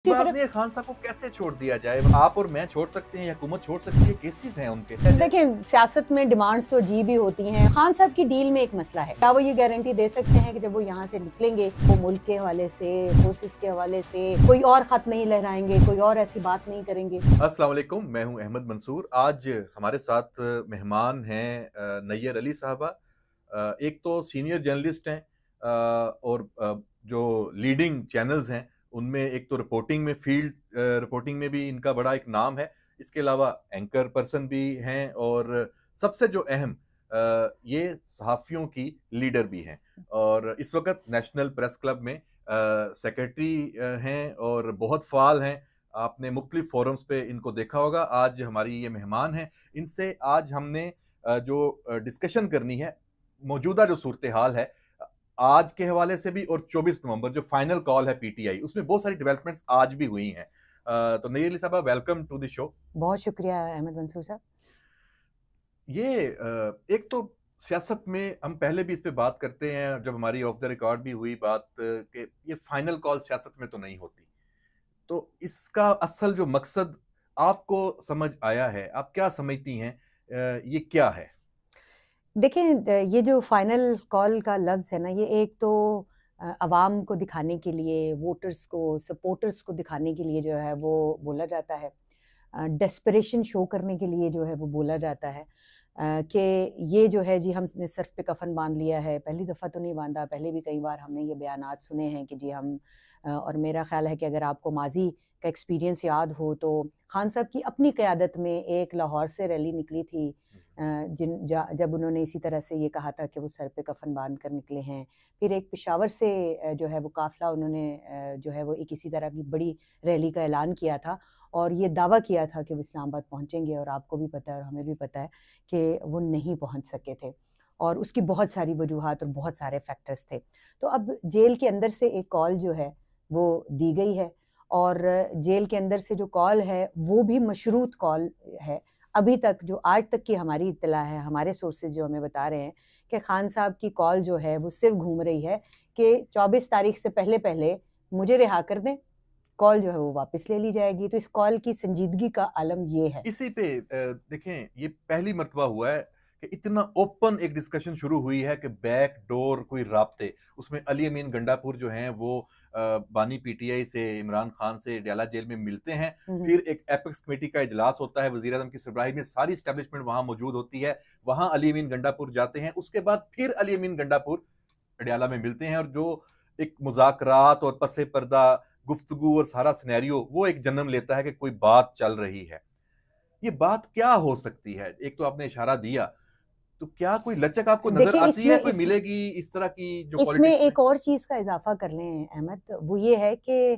बात नहीं है, खान साहब को कैसे छोड़ दिया जाए? आप और मैं छोड़ सकते हैं या हुकूमत छोड़ सकती है? केसेस हैं उनके। देखिए, सियासत में डिमांड्स तो जी भी होती हैं। खान साहब की डील में एक मसला है, क्या वो ये गारंटी दे सकते हैं कि जब वो यहाँ से निकलेंगे वो मुल्क के हवाले से, फोर्सेस के हवाले से कोई और खत नहीं लहराएंगे, कोई और ऐसी बात नहीं करेंगे? अस्सलाम वालेकुम, मैं हूं अहमद मंसूर। आज हमारे साथ मेहमान हैं नैयर अली साहबा। एक तो सीनियर जर्नलिस्ट हैं और जो लीडिंग चैनल्स हैं उनमें एक तो रिपोर्टिंग में, फील्ड रिपोर्टिंग में भी इनका बड़ा एक नाम है। इसके अलावा एंकर पर्सन भी हैं और सबसे जो अहम ये सहाफ़ियों की लीडर भी हैं और इस वक्त नेशनल प्रेस क्लब में सेक्रेटरी हैं और बहुत फ़ाल हैं। आपने मुख्तलिफ फोरम्स पे इनको देखा होगा। आज हमारी ये मेहमान हैं। इनसे आज हमने जो डिस्कशन करनी है, मौजूदा जो सूरत हाल है आज के हवाले से भी, और 24 नवंबर जो फाइनल कॉल है पीटीआई, उसमें बहुत सारी डेवलपमेंट्स आज भी हुई हैं। तो नईर अली साहब, वेलकम टू द शो। बहुत शुक्रिया अहमद मंसूर साहब। ये एक तो सियासत में हम पहले भी इस पे बात करते हैं, जब हमारी ऑफ द रिकॉर्ड भी हुई बात कि ये फाइनल कॉल सियासत में तो नहीं होती। तो इसका असल जो मकसद आपको समझ आया है, आप क्या समझती हैं ये क्या है? देखिए, ये जो फाइनल कॉल का लफ्ज़ है ना, ये एक तो अवाम को दिखाने के लिए, वोटर्स को, सपोर्टर्स को दिखाने के लिए जो है वो बोला जाता है। डेस्परेशन शो करने के लिए जो है वो बोला जाता है कि ये जो है जी हमने सर पे कफन बांध लिया है। पहली दफ़ा तो नहीं बांधा, पहले भी कई बार हमने ये बयानात सुने हैं कि जी हम और मेरा ख़्याल है कि अगर आपको माज़ी का एक्सपीरियंस याद हो तो खान साहब की अपनी क़यादत में एक लाहौर से रैली निकली थी, जब उन्होंने इसी तरह से ये कहा था कि वो सर पे कफन बांध कर निकले हैं। फिर एक पेशावर से जो है वो काफ़िला उन्होंने जो है वो एक इसी तरह की बड़ी रैली का ऐलान किया था और ये दावा किया था कि वो इस्लामाबाद पहुँचेंगे, और आपको भी पता है और हमें भी पता है कि वो नहीं पहुँच सके थे और उसकी बहुत सारी वजूहात और बहुत सारे फैक्टर्स थे। तो अब जेल के अंदर से एक कॉल जो है वो दी गई है और जेल के अंदर से जो कॉल है वो भी मशरूत कॉल है। अभी तक जो आज तक की हमारी इत्तला है, हमारे सोर्सेज जो हमें बता रहे हैं कि खान साहब की कॉल जो है वो सिर्फ घूम रही है कि 24 तारीख से पहले मुझे रिहा कर दें, कॉल जो है वो वापस ले ली जाएगी। तो इस कॉल की संजीदगी का आलम ये है। इसी पे देखें, ये पहली मर्तबा हुआ है कि इतना ओपन एक डिस्कशन शुरू हुई है कि बैक डोर कोई राब्ते, उसमें अली अमीन गंडापुर जो हैं वो बानी पीटीआई से, इमरान खान से डयाला जेल में मिलते हैं। फिर एक एपेक्स कमेटी का इजलास होता है, वजीर आज़म की सरबराही में सारी एस्टेब्लिशमेंट वहां मौजूद होती है, वहां अली अमीन गंडापुर जाते हैं। उसके बाद फिर अली अमीन गंडापुर डयाला में मिलते हैं और जो एक मुज़ाकरात और पसे पर्दा गुफ्तगू और सारा सिनेरियो वो एक जन्म लेता है कि कोई बात चल रही है। ये बात क्या हो सकती है? एक तो आपने इशारा दिया, तो क्या कोई लचक आपको नजर देखिए, आती है, कोई मिलेगी इस तरह की जो इसमें पॉलिटिक्स में? एक और चीज़ का इजाफा कर लें अहमद, वो ये है कि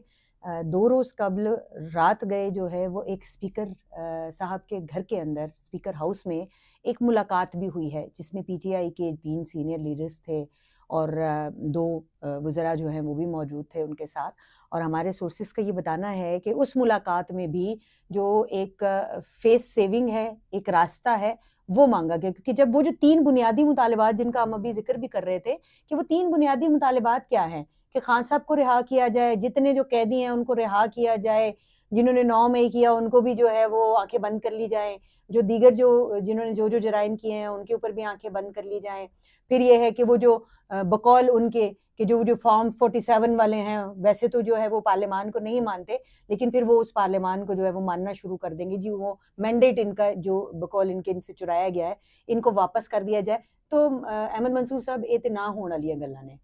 2 रोज़ कबल रात गए जो है वो एक स्पीकर साहब के घर के अंदर, स्पीकर हाउस में एक मुलाकात भी हुई है, जिसमें पीटीआई के 3 सीनियर लीडर्स थे और 2 वज़रा जो हैं वो भी मौजूद थे उनके साथ। और हमारे सोर्सेज़ का ये बताना है कि उस मुलाकात में भी जो एक फेस सेविंग है, एक रास्ता है, वो माँगा गया। क्योंकि जब वो जो 3 बुनियादी मुतालबात जिनका हम अभी ज़िक्र भी कर रहे थे, कि वो 3 बुनियादी मुतालबात क्या हैं? कि खान साहब को रिहा किया जाए, जितने जो कैदी हैं उनको रिहा किया जाए, जिन्होंने 9 मई किया उनको भी जो है वो आँखें बंद कर ली जाएँ, जो दीगर जो जिन्होंने जो-जो जराइम किए हैं उनके ऊपर भी आँखें बंद कर ली जाएँ। फिर ये है कि वो जो बकौल उनके कि जो फॉर्म 47 वाले हैं, वैसे तो जो है वो पार्लियामान को नहीं मानते, लेकिन फिर वो उस पार्लियामान को जो है वो मानना शुरू कर देंगे। जी, वो मैंडेट इनका जो बकौल इनसे चुराया गया है, इनको वापस कर दिया जाए। तो अहमद मंसूर साहब, ये ते ना होने वाली गल्लां ने।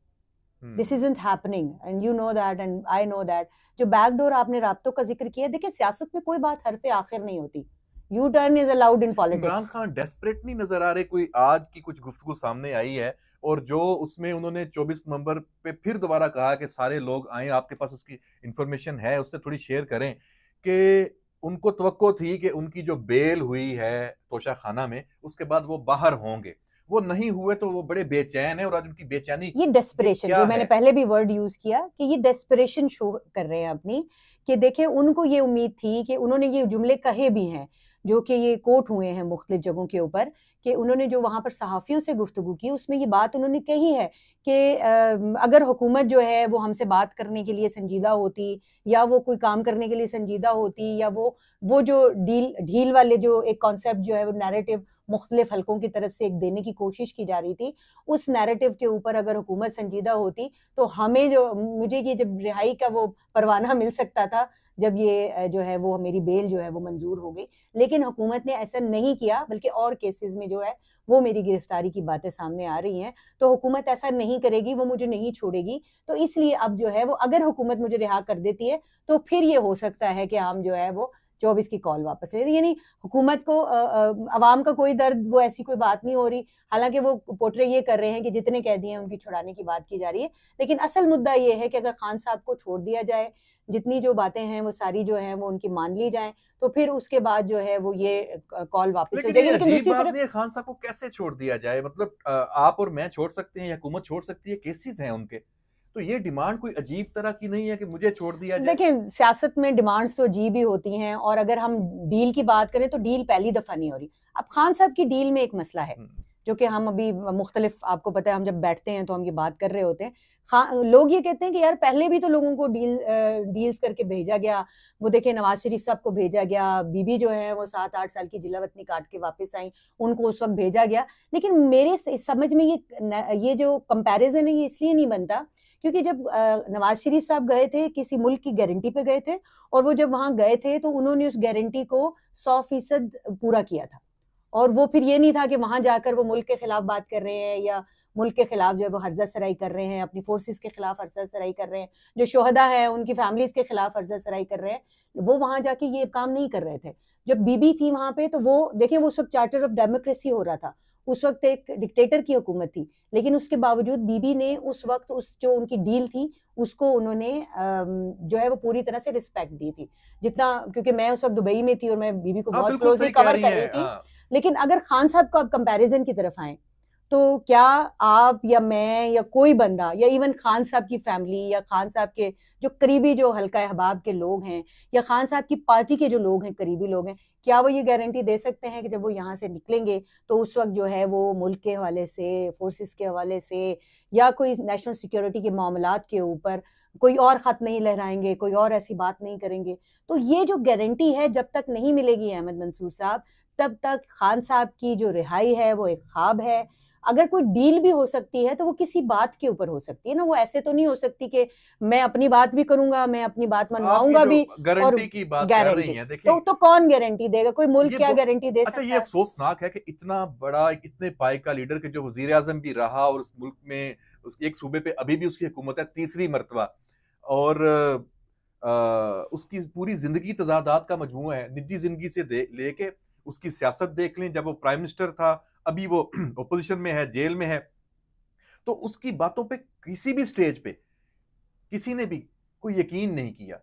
This isn't happening and you know that and I know that. जो बैकडोर आपने राब्तों का ज़िक्र किया, देखिए सियासत में कोई बात हरफ़े आखिर नहीं होती। U turn is allowed in Imran politics. Khan desperate नहीं नजर आ रहे? कोई आज की कुछ गुफ्तगू सामने आई है और जो उसमें उन्होंने 24 नवंबर पे फिर दोबारा कहा कि सारे लोग आए, आपके पास उसकी इंफॉर्मेशन है, उससे थोड़ी शेयर करें, कि उनको तवक्को थी कि उनकी जो बेल हुई है तोशा खाना में, उसके बाद वो बाहर होंगे। वो नहीं हुए तो वो बड़े बेचैन है और आज उनकी बेचैनी ये डेस्परेशन, क्या जो मैंने है? पहले भी वर्ड यूज़ किया कि ये डेस्परेशन शो कर रहे हैं अपनी, कि देखिए उनको ये उम्मीद थी कि उन्होंने ये जुमले कहे भी हैं, जो कि ये कोट हुए हैं मुख्तलिफ जगहों के ऊपर, कि उन्होंने जो वहाँ पर सहाफ़ियों से गुफ्तगू की, उसमें ये बात उन्होंने कही है कि अगर हुकूमत जो है वो हमसे बात करने के लिए संजीदा होती, या वो कोई काम करने के लिए संजीदा होती, या वो जो ढील वाले जो एक कॉन्सेप्ट जो है वो नैरेटिव मुख्तलिफ हलकों की तरफ से एक देने की कोशिश की जा रही थी, उस नैरेटिव के ऊपर अगर हुकूमत संजीदा होती तो हमें मुझे ये जब रिहाई का वो परवाना मिल सकता था, जब ये जो है वो मेरी बेल जो है वो मंजूर हो गई, लेकिन हुकूमत ने ऐसा नहीं किया, बल्कि और केसेस में जो है वो मेरी गिरफ्तारी की बातें सामने आ रही हैं। तो हुकूमत ऐसा नहीं करेगी, वो मुझे नहीं छोड़ेगी। तो इसलिए अब जो है वो अगर हुकूमत मुझे रिहा कर देती है तो फिर ये हो सकता है कि हम जो है वो 24 की कॉल वापस ले, यानी हुकूमत को अवाम का कोई दर्द, वो ऐसी कोई बात नहीं हो रही। हालांकि वो पोर्ट्रे ये कर रहे हैं कि जितने कैदी हैं उनकी छुड़ाने की बात की जा रही है, लेकिन असल मुद्दा ये है कि अगर खान साहब को छोड़ दिया जाए, जितनी जो बातें हैं वो सारी जो हैं वो उनकी मान ली जाएं, तो फिर उसके बाद जो है वो ये कॉल वापस हो जाएगी। लेकिन दूसरी तरफ खान साहब को कैसे छोड़ दिया जाए? मतलब आप और मैं छोड़ सकते हैं या हुकूमत छोड़ सकती है? केसेस हैं उनके, तो ये डिमांड कोई अजीब तरह की नहीं है कि मुझे छोड़ दिया जाए। देखिए, सियासत में डिमांड्स तो अजीब ही होती हैं, और अगर हम डील की बात करें तो डील पहली दफा नहीं हो रही। अब खान साहब की डील में एक मसला है जो कि हम अभी मुख्तलिफ, आपको पता है, हम जब बैठते हैं तो हम ये बात कर रहे होते हैं। लोग ये कहते हैं कि यार पहले भी तो लोगों को डील्स करके भेजा गया। वो देखें, नवाज शरीफ साहब को भेजा गया, बीबी जो है वो 7-8 साल की जिलावतनी काट के वापस आई, उनको उस वक्त भेजा गया। लेकिन मेरे समझ में ये जो कंपैरिजन है ये इसलिए नहीं बनता क्योंकि जब नवाज शरीफ साहब गए थे, किसी मुल्क की गारंटी पे गए थे, और वो जब वहां गए थे तो उन्होंने उस गारंटी को 100% पूरा किया था। और वो फिर ये नहीं था कि वहां जाकर वो मुल्क के खिलाफ बात कर रहे हैं, या मुल्क के खिलाफ जो है वो हर्जा सराई कर रहे हैं, अपनी फोर्सेस के खिलाफ हर्जा सराई कर रहे हैं, जो शोहदा है उनकी फैमिलीज के खिलाफ हर्जा सराई कर रहे हैं। वो वहां जाके ये काम नहीं कर रहे थे। जब बीबी थी वहां पे तो वो देखिए, वो उस वक्त चार्टर ऑफ डेमोक्रेसी हो रहा था, उस वक्त एक डिक्टेटर की हुकूमत थी, लेकिन उसके बावजूद बीबी ने उस वक्त उस जो उनकी डील थी उसको उन्होंने जो है वो पूरी तरह से रिस्पेक्ट दी थी, जितना, क्योंकि मैं उस वक्त दुबई में थी और मैं बीबी को बहुत क्लोजली कवर कर रही थी। लेकिन अगर खान साहब को आप कंपैरिजन की तरफ आए तो क्या आप या मैं या कोई बंदा, या इवन खान साहब की फैमिली, या खान साहब के जो करीबी जो हल्का अहबाब के लोग हैं, या खान साहब की पार्टी के जो लोग हैं, करीबी लोग हैं, क्या वो ये गारंटी दे सकते हैं कि जब वो यहाँ से निकलेंगे तो उस वक्त जो है वो मुल्क के हवाले से, फोर्सेस के हवाले से, या कोई नेशनल सिक्योरिटी के मामलात के ऊपर कोई और खत नहीं लहराएंगे, कोई और ऐसी बात नहीं करेंगे? तो ये जो गारंटी है जब तक नहीं मिलेगी अहमद मंसूर साहब, तब तक खान साहब की जो रिहाई है वो एक ख्वाब है। अगर कोई डील भी हो सकती है तो वो किसी बात के ऊपर हो सकती है ना, वो ऐसे तो नहीं हो सकती कि मैं अपनी बात भी करूंगा, मैं अपनी बात मनवाऊंगा भी, गारंटी की बात कर रही हैं। देखिए, तो कौन गारंटी देगा? कोई मुल्क क्या गारंटी दे सकता है? अच्छा, ये अफसोसनाक है कि इतना बड़ा, इतने पाई का लीडर के जो वजीर आजम भी रहा, और उस मुल्क में उस एक सूबे पे अभी भी उसकी हुकूमत है तीसरी मर्तबा, और उसकी पूरी जिंदगी तजादात का मजमूआ है। निजी जिंदगी से लेके उसकी सियासत देख लें, जब वो प्राइम मिनिस्टर था, अभी वो ओपोजिशन में है, जेल में है, तो उसकी बातों पे किसी भी स्टेज पे किसी ने भी कोई यकीन नहीं किया।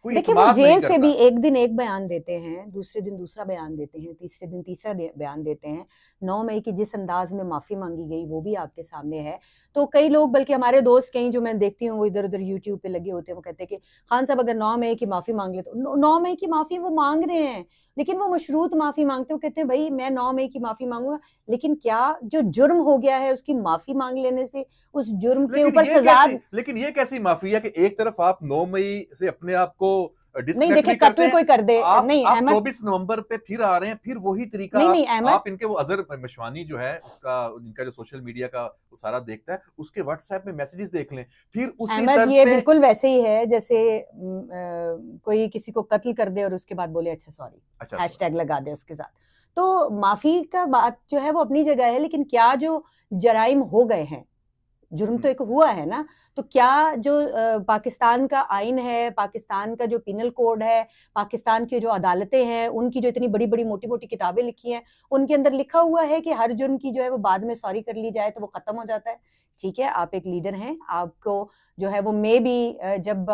देखिए, वो जेल से भी एक दिन एक बयान देते हैं, दूसरे दिन दूसरा बयान देते हैं, तीसरे दिन तीसरा बयान देते हैं। 9 मई की जिस अंदाज में माफी मांगी गई वो भी आपके सामने है। तो कई लोग, बल्कि हमारे दोस्त कहीं जो मैं देखती हूँ वो इधर उधर यूट्यूब पे लगे होते हैं, वो कहते हैं कि खान साहब अगर 9 मई की माफी मांग ले, तो 9 मई की माफी वो मांग रहे हैं, लेकिन वो मशरूत माफी मांगते हैं। कहते हैं भाई मैं 9 मई की माफी मांगूंगा, लेकिन क्या जो जुर्म हो गया है उसकी माफी मांग लेने से उस जुर्म के ऊपर सजा? लेकिन ये कैसी माफी है कि एक तरफ आप 9 मई से अपने आप को नहीं, देखिए, कत्ल कोई कर दे, नहीं, आप 24 नवंबर पे फिर आ रहे हैं, फिर वही तरीका। नहीं, आप इनके वो अजहर मशवानी जो है उसका, इनका जो सोशल मीडिया का वो सारा देखता है, उसके व्हाट्सएप में मैसेजेस देख लें, फिर उसी तरह ये बिल्कुल वैसे ही है जैसे कोई किसी को कत्ल कर दे और उसके बाद बोले अच्छा सॉरी, हैशटैग लगा दे उसके साथ। तो माफी का बात जो है वो अपनी जगह है, लेकिन क्या जो जराइम हो गए हैं, जुर्म तो एक हुआ है ना, तो क्या जो पाकिस्तान का आइन है, पाकिस्तान का जो पिनल कोड है, पाकिस्तान की जो अदालतें हैं, उनकी जो इतनी बड़ी बड़ी मोटी मोटी किताबें लिखी हैं, उनके अंदर लिखा हुआ है कि हर जुर्म की जो है वो बाद में सॉरी कर ली जाए तो वो खत्म हो जाता है। ठीक है, आप एक लीडर हैं, आपको जो है वो मे भी जब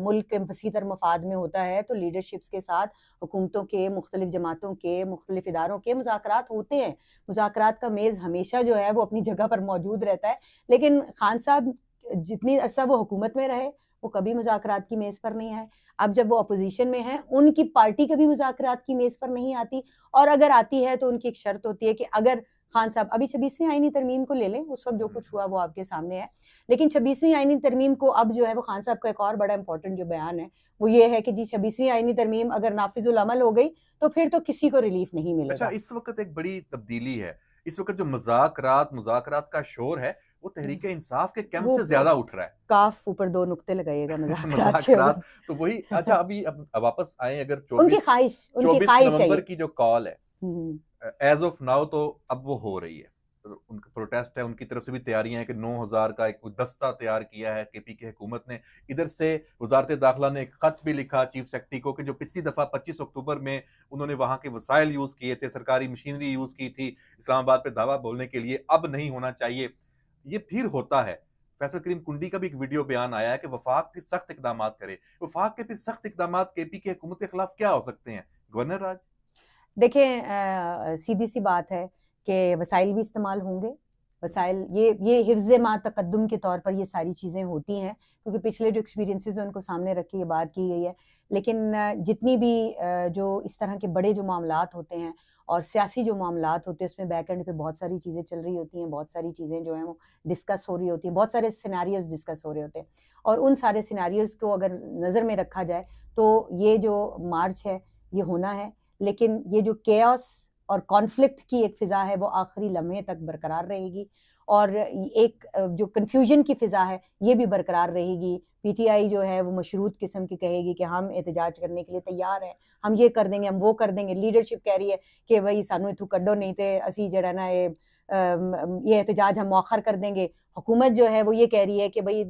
मुल्क वसी तर मफाद में होता है तो लीडरशिप्स के साथ हुकूमतों के, मुख्तलिफ जमातों के, मुख्तलिफ इदारों के मुज़ाकरात होते हैं। मुज़ाकरात का मेज़ हमेशा जो है वो अपनी जगह पर मौजूद रहता है, लेकिन खान साहब जितनी अरसा वो हुकूमत में रहे वो कभी मुज़ाकरात की मेज़ पर नहीं आए। अब जब वो अपोजिशन में है, उनकी पार्टी कभी मुज़ाकरात की मेज़ पर नहीं आती, और अगर आती है तो उनकी एक शर्त होती है कि अगर खान साहब अभी 26वीं आईनी तरमीम को ले लें, उस वक्त जो कुछ हुआ वो आपके सामने है, लेकिन 26वीं आईनी तरमीम को अब जो है वो खान साहब का एक और बड़ा इंपॉर्टेंट जो बयान है वो ये है कि जी 26वीं आईनी तरमीम अगर नाफिजुल अमल हो गई तो फिर तो किसी को रिलीफ नहीं मिलेगा। अच्छा, इस वक्त एक बड़ी तब्दीली है, इस वक्त जो मुज़ाकरात का शोर है वो तहरीक इंसाफ के कैंप से ज्यादा उठ रहा है। काफ ऊपर 2 नुक्ते लगाइएगा मुज़ाकरात तो वही। अच्छा, अभी अब वापस आए, अगर उनकी 24 नवंबर की जो कॉल है, एज ऑफ नाउ तो अब वो हो रही है, तो उनका प्रोटेस्ट है, उनकी तरफ से भी तैयारियां हैं कि 9,000 का एक दस्ता तैयार किया है केपी की हुकूमत ने। इधर से वजारत दाखिला ने एक खत भी लिखा चीफ सेक्रेटरी को कि जो पिछली दफा 25 अक्टूबर में उन्होंने वहां के वसाइल यूज किए थे, सरकारी मशीनरी यूज की थी इस्लामाबाद पे दावा बोलने के लिए, अब नहीं होना चाहिए। ये फिर होता है। फैसल करीम कुंडी का भी एक वीडियो बयान आया है कि वफाक भी सख्त इकदाम करे। वफाक के भी सख्त इकदाम केपी की हुकूमत के खिलाफ क्या हो सकते हैं गवर्नर राज? देखें, सीधी सी बात है कि वसाइल भी इस्तेमाल होंगे, वसाइल ये हिफ्ज़ मा तकद्दुम के तौर पर ये सारी चीज़ें होती हैं, क्योंकि पिछले जो एक्सपीरियंसेस हैं उनको सामने रख के ये बात की गई है। लेकिन जितनी भी जो इस तरह के बड़े जो मामलात होते हैं और सियासी जो मामलात होते हैं उसमें बैक एंड पे बहुत सारी चीज़ें चल रही होती हैं, बहुत सारी चीज़ें जो हैं वो डिस्कस हो रही होती हैं, बहुत सारे सिनेरियोज डिस्कस हो रहे होते हैं, और उन सारे सिनेरियोज को अगर नज़र में रखा जाए तो ये जो मार्च है ये होना है, लेकिन ये जो केओस और कॉन्फ्लिक्ट की एक फ़िज़ा है वो आखिरी लम्हे तक बरकरार रहेगी, और एक जो कन्फ्यूजन की फ़िज़ा है ये भी बरकरार रहेगी। पीटीआई जो है वो मशरूत किस्म की कहेगी कि हम एहतजाज करने के लिए तैयार हैं, हम ये कर देंगे, हम वो कर देंगे। लीडरशिप कह रही है कि भाई सानू इथू कड्डो, नहीं तो असी जड़ा ना ये एहतजाज हम मौखर कर देंगे। हुकूमत जो है वो ये कह रही है कि भाई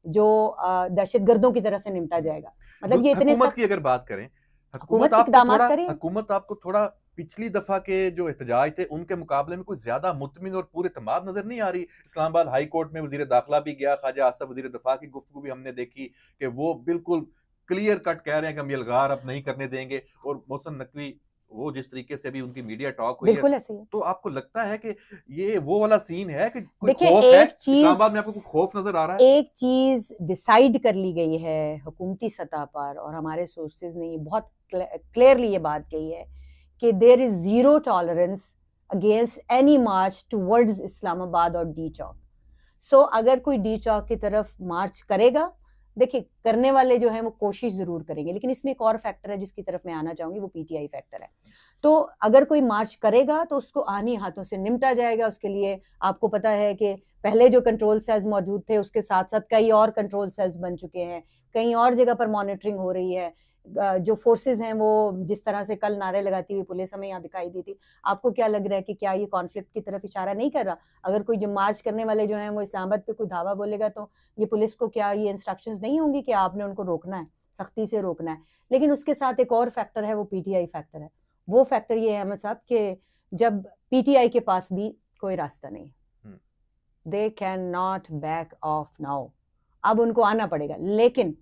जो दहशतगर्दों की तरह से निपटा जाएगा। मतलब ये इतने हुकूमत की अगर बात करें, हुकूमत आपको थोड़ा पिछली दफा के जो एहतजाज थे उनके मुकाबले में कोई ज्यादा मुतमिन और पूरे तमाम नजर नहीं आ रही। इस्लामाबाद हाई कोर्ट में वजीर दाखिला भी गया, ख्वाजा आसफ वजीर दफा की गुफ्तगू भी हमने देखी कि वो बिल्कुल क्लियर कट कह रहे हैं कि हम यलगार अब नहीं करने देंगे, और मोहसिन नकवी वो जिस तरीके से भी उनकी मीडिया टॉक हुई है, तो आपको लगता है कि ये वो वाला सीन है कि कोई खौफ है इस्लामाबाद में? आपको कोई खौफ नजर आ रहा है? एक चीज डिसाइड कर ली गई है हुकूमती सतह पर, और हमारे सोर्सेज ने ये बहुत क्लियरली ये बात कही है कि there is zero tolerance against any march towards Islamabad और डी चौक। सो अगर कोई डी चौक की तरफ मार्च करेगा, देखिए करने वाले जो हैं वो कोशिश जरूर करेंगे, लेकिन इसमें एक और फैक्टर है जिसकी तरफ मैं आना चाहूंगी, वो पीटीआई फैक्टर है। तो अगर कोई मार्च करेगा तो उसको आनी हाथों से निपटा जाएगा। उसके लिए आपको पता है कि पहले जो कंट्रोल सेल्स मौजूद थे उसके साथ साथ कई और कंट्रोल सेल्स बन चुके हैं, कई और जगह पर मॉनिटरिंग हो रही है। जो फोर्सेस हैं वो जिस तरह से कल नारे लगाती हुई पुलिस हमें यहाँ दिखाई दी थी, आपको क्या लग रहा है कि क्या ये कॉन्फ्लिक्ट की तरफ इशारा नहीं कर रहा? अगर कोई जो मार्च करने वाले जो हैं वो इस्लामाबाद पे कोई धावा बोलेगा तो ये पुलिस को क्या ये इंस्ट्रक्शंस नहीं होंगी कि आपने उनको रोकना है, सख्ती से रोकना है? लेकिन उसके साथ एक और फैक्टर है, वो पीटीआई फैक्टर है। वो फैक्टर ये है अहमद साहब कि जब पीटीआई के पास भी कोई रास्ता नहीं है, they can not back of now, अब उनको आना पड़ेगा। लेकिन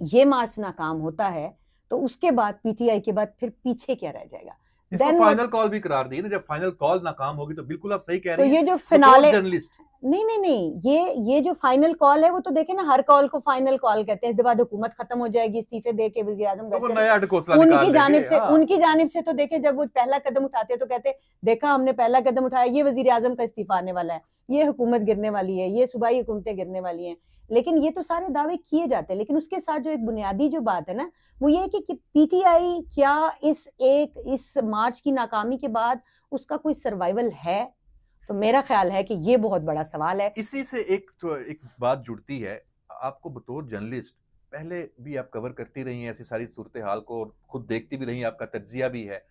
ये मार्च नाकाम होता है तो उसके बाद पीटीआई के बाद फिर पीछे क्या रह जाएगा? इसको फाइनल कॉल भी करार दी ना, जब फाइनल कॉल नाकाम होगी तो बिल्कुल आप सही कह रही हैं। तो ये जो फिनाले नहीं, ये जो फाइनल कॉल है वो तो देखे ना, हर कॉल को फाइनल कॉल कहते हैं। इसके बाद हुकूमत खत्म हो जाएगी, इस्तीफे दे के वज़ीर आज़म उनकी जानिब से तो देखे जब वो पहला कदम उठाते तो कहते देखा हमने पहला कदम उठाया, ये वज़ीर आज़म का इस्तीफा आने वाला है, ये हुकूमत गिरने वाली है, ये सूबाई हुकूमतें गिरने वाली हैं। लेकिन ये तो सारे दावे किए जाते हैं, लेकिन उसके साथ जो एक बुनियादी जो बात है ना वो ये है कि पीटीआई क्या इस मार्च की नाकामी के बाद उसका कोई सर्वाइवल है? तो मेरा ख्याल है कि ये बहुत बड़ा सवाल है। इसी से एक बात जुड़ती है, आपको बतौर जर्नलिस्ट पहले भी आप कवर करती रही हैं ऐसी सारी सूरत हाल को, और खुद देखती भी रही, आपका तज्जिया भी है।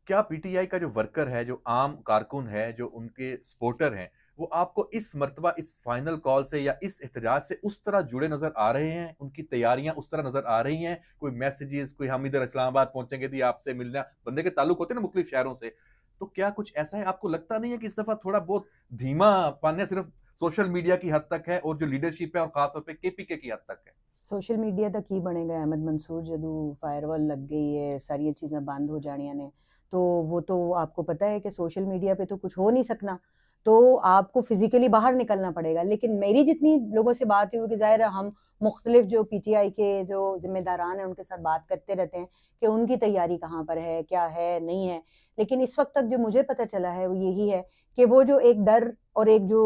क्या पीटीआई का जो वर्कर है, जो आम कारकुन है, जो उनके सपोर्टर हैं, वो आपको इस मर्तबा इस फाइनल कॉल से या इस एहतजाज से उस तरह जुड़े नजर आ रहे हैं? उनकी तैयारियां उस तरह नजर आ रही हैं? कोई मैसेजेस, कोई हम इधर इस्लामाबाद पहुंचेंगे थी आपसे मिलना, बंदे के ताल्लुक होते हैं ना मुख्तलिफ शहरों से, तो क्या कुछ ऐसा है? आपको लगता नहीं है कि इस दफा थोड़ा बहुत धीमा पाने सिर्फ सोशल मीडिया की हद तक है और जो लीडरशिप है और खासतौर पर केपीके की हद तक है? सोशल मीडिया तक ही बनेगा अहमद मंसूर, जदू फायरवॉल लग गई है, सारी चीज़ें बंद हो जानिया ने, तो वो तो आपको पता है कि सोशल मीडिया पे तो कुछ हो नहीं सकना। तो आपको फिजिकली बाहर निकलना पड़ेगा। लेकिन मेरी जितनी लोगों से बात हुई कि ज़ाहिर है हम मुख्तलिफ जो पीटीआई के जो जिम्मेदारान हैं उनके साथ बात करते रहते हैं कि उनकी तैयारी कहाँ पर है, क्या है, नहीं है। लेकिन इस वक्त तक जो मुझे पता चला है वो यही है कि वो जो एक डर और एक जो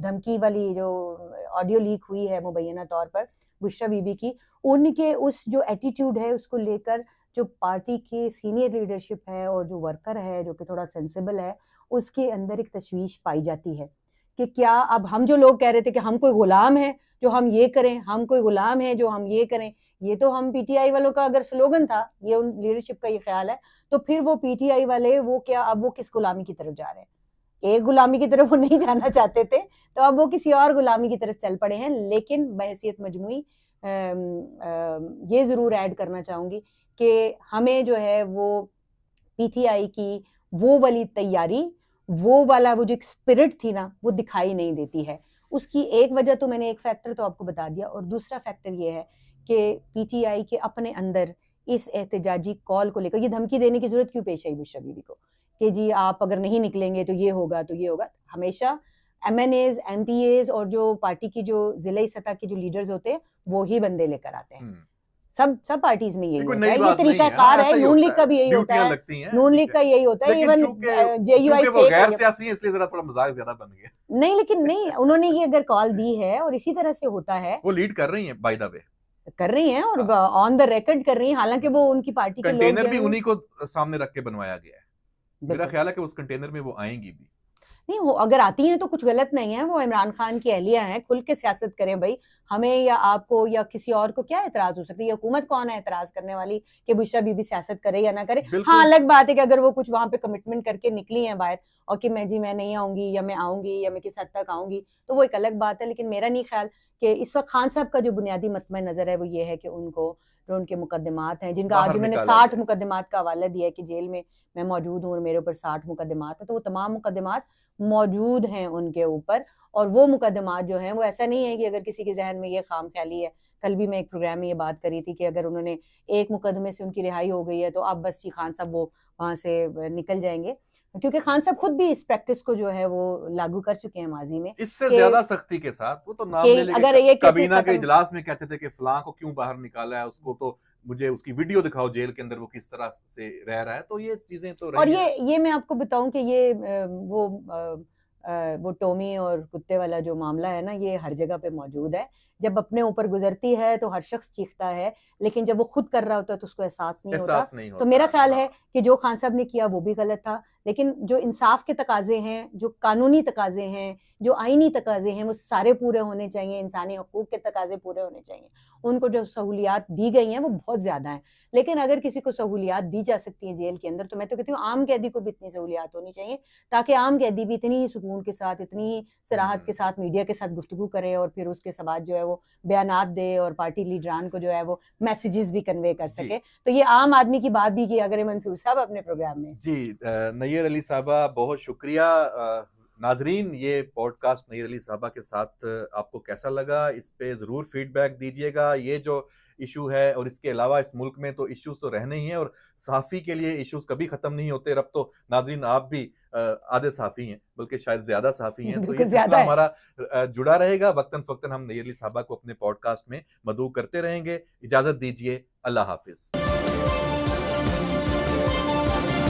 धमकी वाली जो ऑडियो लीक हुई है मुबैना तौर पर बुशरा बीबी की, उनके उस जो एटीट्यूड है उसको लेकर जो पार्टी की सीनियर लीडरशिप है और जो वर्कर है जो कि थोड़ा सेंसिबल है, उसके अंदर एक तशवीश पाई जाती है कि क्या अब हम जो लोग कह रहे थे कि हम कोई गुलाम है जो हम ये करें, हम कोई गुलाम है जो हम ये करें, ये तो हम पीटीआई वालों का अगर स्लोगन था, ये उन लीडरशिप का ये ख्याल है, तो फिर वो पीटीआई वाले वो क्या अब वो किस गुलामी की तरफ जा रहे हैं? एक गुलामी की तरफ वो नहीं जाना चाहते थे, तो अब वो किसी और गुलामी की तरफ चल पड़े हैं। लेकिन बहैसियत मजमूई ये जरूर ऐड करना चाहूंगी कि हमें जो है वो पीटीआई की वो वाली तैयारी, वो वाला वो जो एक स्पिरिट थी ना, वो दिखाई नहीं देती है। उसकी एक वजह तो मैंने एक फैक्टर तो आपको बता दिया, और दूसरा फैक्टर ये है कि पीटीआई के अपने अंदर इस एहतजाजी कॉल को लेकर ये धमकी देने की जरूरत क्यों पेश आई बुशरा बीबी को कि जी आप अगर नहीं निकलेंगे तो ये होगा, तो ये होगा। हमेशा एमएनएज, एमपीएज और जो पार्टी की जो जिले सतह के जो लीडर्स होते हैं वो ही बंदे लेकर आते हैं। सब पार्टीज में यही होता है, ये तरीका कार है। नून लीग का भी यही होता है, नून लीग का यही होता है। इवन जेयूआई गैर सियासी है इसलिए जरा थोड़ा मजाक ज्यादा बन गया। नहीं, लेकिन नहीं, उन्होंने ये अगर कॉल दी है और इसी तरह से होता है, वो लीड कर रही हैं बाय द वे, कर रही हैं और ऑन द रिकॉर्ड कर रही हैं। हालांकि वो उनकी पार्टी के लोग कंटेनर भी उन्हीं को सामने रख के बनवाया गया है। मेरा ख्याल है कि उस कंटेनर में वो आएंगी भी नहीं हो, अगर आती हैं तो कुछ गलत नहीं है। वो इमरान खान की अहलिया हैं, खुल के सियासत करें भाई। हमें या आपको या किसी और को क्या एतराज हो सकता है? हुकूमत कौन है एतराज करने वाली कि बुशरा बीबी सियासत करे या ना करे? हाँ, अलग बात है कि अगर वो कुछ वहां पे कमिटमेंट करके निकली हैं बाहर और कि मैं नहीं आऊंगी या मैं आऊंगी या मैं किस हद तक आऊंगी, तो वो एक अलग बात है। लेकिन मेरा नहीं ख्याल कि इस वक्त खान साहब का जो बुनियादी मतम नजर है वो ये है कि उनको जो उनके मुकदमात हैं, जिनका आज उन्होंने 60 मुकदमात का हवाला दिया है कि जेल में मैं मौजूद हूँ और मेरे ऊपर 60 मुकदमात है, तो वो तमाम मुकदमात मौजूद हैं उनके ऊपर। और वो मुकदमात जो हैं वो ऐसा नहीं है कि अगर किसी के जहन में ये खाम ख्याली है। कल भी मैं एक प्रोग्राम में ये बात करी थी कि अगर उन्होंने एक मुकदमे से उनकी रिहाई हो गई है तो अब बस जी खान साहब वो वहां से निकल जाएंगे, क्योंकि खान साहब खुद भी इस प्रैक्टिस को जो है वो लागू कर चुके हैं माजी में इससे ज्यादा सख्ती के साथ। वो तो नाम ले लेके अगर ये कबीना के इजलास में कहते थे कि फलां को क्यों बाहर निकाला है, उसको तो मुझे उसकी वीडियो दिखाओ जेल के अंदर वो किस तरह से रह रहा है। तो ये चीजें तो और ये मैं आपको बताऊं कि ये वो टॉमी और कुत्ते वाला जो मामला है ना, ये हर जगह पे मौजूद है। जब अपने ऊपर गुजरती है तो हर शख्स चीखता है, लेकिन जब वो खुद कर रहा होता है तो उसको एहसास नहीं होता। तो मेरा ख्याल है कि जो खान साहब ने किया वो भी गलत था, लेकिन जो इंसाफ के तकाजे हैं, जो कानूनी तकाजे हैं, जो आईनी तकाजे हैं, वो सारे पूरे होने चाहिए। इंसानी हकूक के तकाजे पूरे होने चाहिए। उनको जो सहूलियात दी गई हैं वो बहुत ज्यादा हैं, लेकिन अगर किसी को सहूलियात दी जा सकती है जेल के अंदर, तो मैं तो कहती हूँ आम कैदी को भी इतनी सहूलियात होनी चाहिए ताकि आम कैदी भी इतनी ही सुकून के साथ, इतनी ही सराहत के साथ मीडिया के साथ गुफ्तगू करे और फिर उसके बाद जो है वो बयानात दे और पार्टी लीडरान को जो है वो मैसेजेस भी कन्वे कर सके। तो ये आम आदमी की बात भी की अगर मंसूर साहब अपने प्रोग्राम में। जी नैयर अली साहबा, बहुत शुक्रिया। नाजरीन, ये पॉडकास्ट नैयर अली साहबा के साथ आपको कैसा लगा, इस पे ज़रूर फीडबैक दीजिएगा। ये जो इशू है और इसके अलावा इस मुल्क में तो इश्यूज तो रहने ही हैं और सहाफ़ी के लिए इश्यूज कभी ख़त्म नहीं होते। रब तो नाजरीन आप भी आधे सहाफ़ी हैं, बल्कि शायद ज़्यादा सहाफ़ी हैं। तो ये सिलसिला हमारा जुड़ा रहेगा। वक्तन फ़क्तन हम नैयर अली साहबा को अपने पॉडकास्ट में मदऊ करते रहेंगे। इजाज़त दीजिए, अल्लाह हाफिज़।